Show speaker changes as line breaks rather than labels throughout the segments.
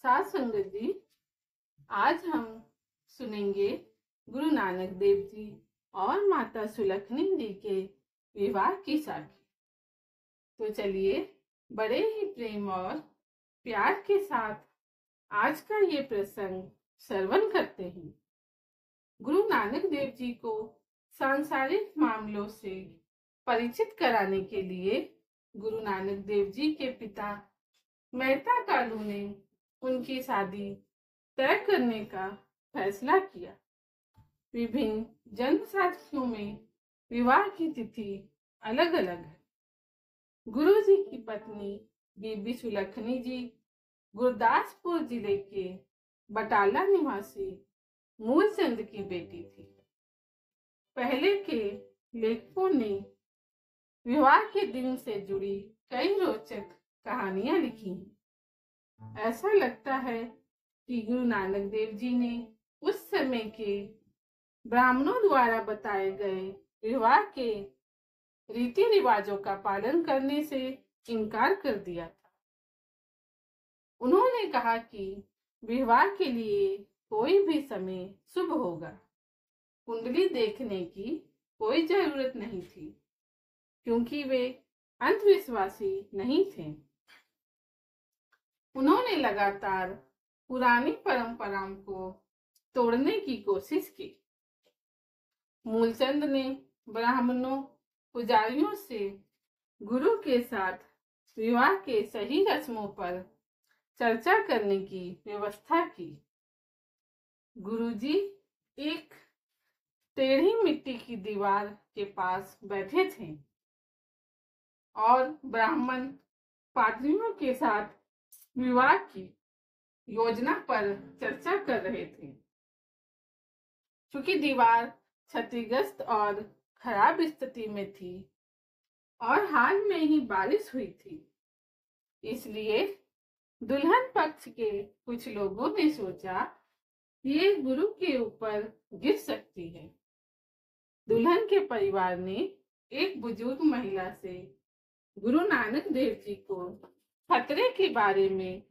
साथ संगत जी, आज हम सुनेंगे गुरु नानक देव जी और माता सुलखनी जी के विवाह की साखी। तो चलिए बड़े ही प्रेम और प्यार के साथ आज का ये प्रसंग श्रवण करते हैं। गुरु नानक देव जी को सांसारिक मामलों से परिचित कराने के लिए गुरु नानक देव जी के पिता मेहता कालू ने उनकी शादी तय करने का फैसला किया। विभिन्न जन्म साथियों में विवाह की तिथि अलग अलग है। गुरु जी की पत्नी बीबी सुलखनी जी गुरदासपुर जिले के बटाला निवासी मूलचंद की बेटी थी। पहले के लेखकों ने विवाह के दिन से जुड़ी कई रोचक कहानियां लिखी हैं। ऐसा लगता है कि गुरु नानक देव जी ने उस समय के ब्राह्मणों द्वारा बताए गए विवाह के रीति रिवाजों का पालन करने से इनकार कर दिया था। उन्होंने कहा कि विवाह के लिए कोई भी समय शुभ होगा, कुंडली देखने की कोई जरूरत नहीं थी, क्योंकि वे अंधविश्वासी नहीं थे। उन्होंने लगातार पुरानी परंपराओं को तोड़ने की कोशिश की। मूलचंद ने ब्राह्मणों पुजारियों से गुरु के साथ विवाह के सही रस्मों पर चर्चा करने की व्यवस्था की। गुरुजी एक टेढ़ी मिट्टी की दीवार के पास बैठे थे और ब्राह्मण पादरियों के साथ विवाह की योजना पर चर्चा कर रहे थे। चूंकि दीवार क्षतिग्रस्त और खराब स्थिति में थी और हाल में ही बारिश हुई थी, इसलिए दुल्हन पक्ष के कुछ लोगों ने सोचा कि ये गुरु के ऊपर गिर सकती है। दुल्हन के परिवार ने एक बुजुर्ग महिला से गुरु नानक देव जी को खतरे के बारे में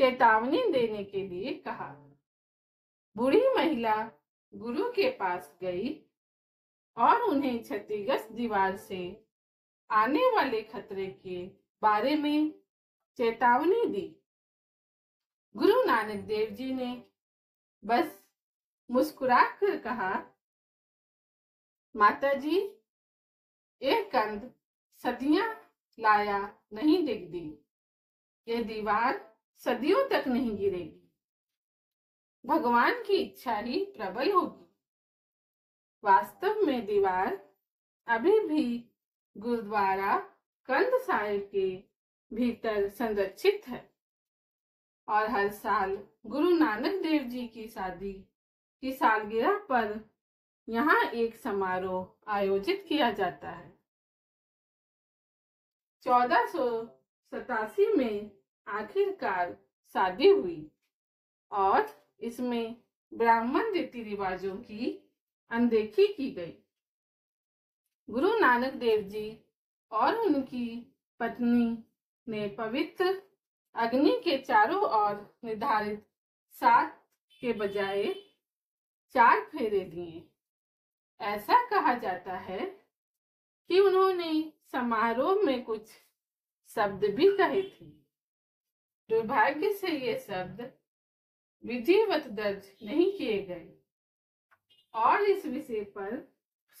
चेतावनी देने के लिए कहा। बूढ़ी महिला गुरु के पास गई और उन्हें क्षतिग्रस्त दीवार से आने वाले खतरे के बारे में चेतावनी दी। गुरु नानक देव जी ने बस मुस्कुराकर कहा, माता जी, एक कंद सदियां लाया नहीं डिगती, यह दीवार सदियों तक नहीं गिरेगी। भगवान की इच्छा ही प्रबल होगी। वास्तव में दीवार अभी भी गुरुद्वारा कंद साहिब के भीतर संरक्षित है और हर साल गुरु नानक देव जी की शादी की सालगिरह पर यहाँ एक समारोह आयोजित किया जाता है। 1487 में आखिरकार शादी हुई और इसमें ब्राह्मण रीति रिवाजों की अनदेखी की गई। गुरु नानक देव जी और उनकी पत्नी ने पवित्र अग्नि के चारों ओर निर्धारित 7 के बजाय 4 फेरे लिए। ऐसा कहा जाता है कि उन्होंने समारोह में कुछ शब्द भी कहे थे। दुर्भाग्य से ये शब्द विधिवत दर्ज नहीं किए गए और इस विषय पर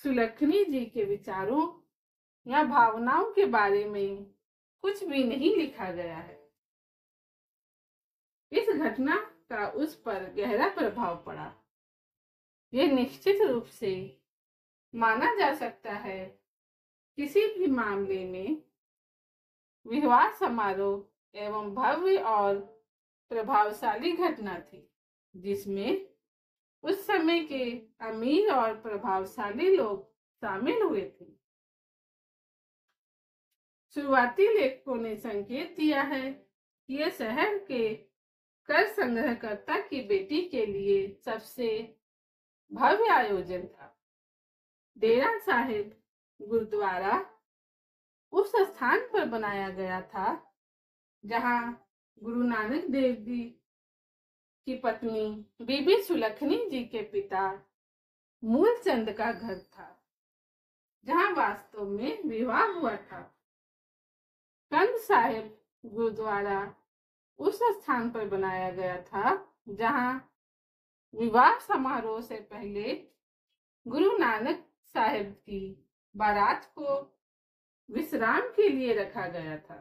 सुलखनी जी के विचारों या भावनाओं के बारे में कुछ भी नहीं लिखा गया है। इस घटना का उस पर गहरा प्रभाव पड़ा। यह निश्चित रूप से माना जा सकता है किसी भी मामले में विवाह समारोह एवं भव्य और प्रभावशाली घटना थी, जिसमें उस समय के अमीर और प्रभावशाली लोग शामिल हुए थे। शुरुआती लेखकों ने संकेत दिया है कि यह शहर के कर संग्रहकर्ता की बेटी के लिए सबसे भव्य आयोजन था। डेरा साहिब गुरुद्वारा उस स्थान पर बनाया गया था जहां गुरु नानक देव जी की पत्नी बीबी सुलखनी जी के पिता मूलचंद का घर था, जहां वास्तव में विवाह हुआ था। कंद साहिब गुरुद्वारा उस स्थान पर बनाया गया था जहां विवाह समारोह से पहले गुरु नानक साहिब की बारात को विश्राम के लिए रखा गया था।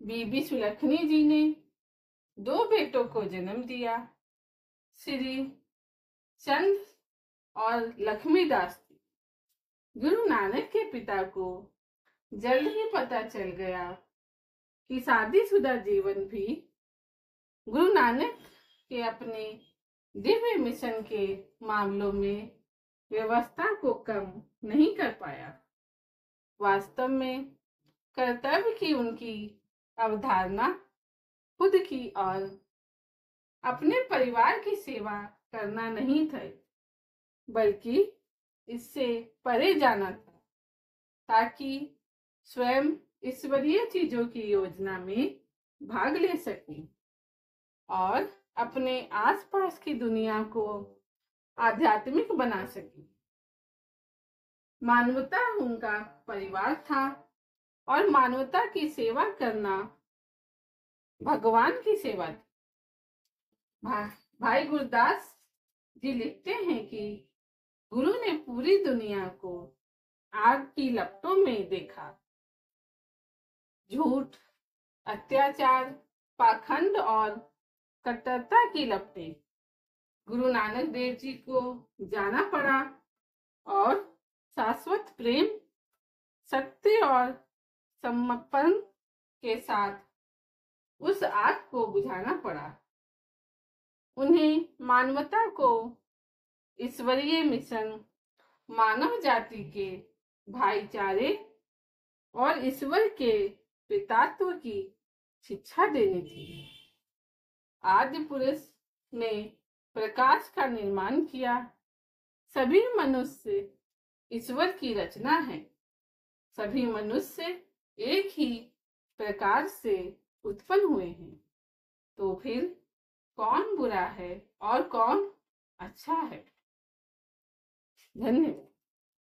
बीबी सुलखनी जी ने 2 बेटों को जन्म दिया, श्री चंद और लक्ष्मीदास जी। गुरु नानक के पिता को जल्द ही पता चल गया कि शादीशुदा जीवन भी गुरु नानक के अपने दिव्य मिशन के मामलों में व्यवस्था को कम नहीं कर पाया। वास्तव में कर्तव्य की उनकी अवधारणा खुद की और अपने परिवार की सेवा करना नहीं था, बल्कि इससे परे जाना था, ताकि स्वयं ईश्वरीय चीजों की योजना में भाग ले सकें और अपने आसपास की दुनिया को आध्यात्मिक बना सकें। मानवता उनका परिवार था और मानवता की सेवा करना भगवान की सेवा थी। भाई गुरदास जी लिखते हैं कि गुरु ने पूरी दुनिया को आग की लपटों में देखा। झूठ, अत्याचार, पाखंड और कट्टरता की लपटें गुरु नानक देव जी को जाना पड़ा और शाश्वत प्रेम, सत्य और समर्पण के साथ उस आग को बुझाना पड़ा। उन्हें मानवता को ईश्वरीय मिशन, मानव जाति के भाईचारे और ईश्वर के पितात्व की शिक्षा देनी थी। आदि पुरुष ने प्रकाश का निर्माण किया। सभी मनुष्य ईश्वर की रचना है। सभी मनुष्य एक ही प्रकार से उत्पन्न हुए हैं। तो फिर कौन बुरा है और कौन अच्छा है? धन्यवाद।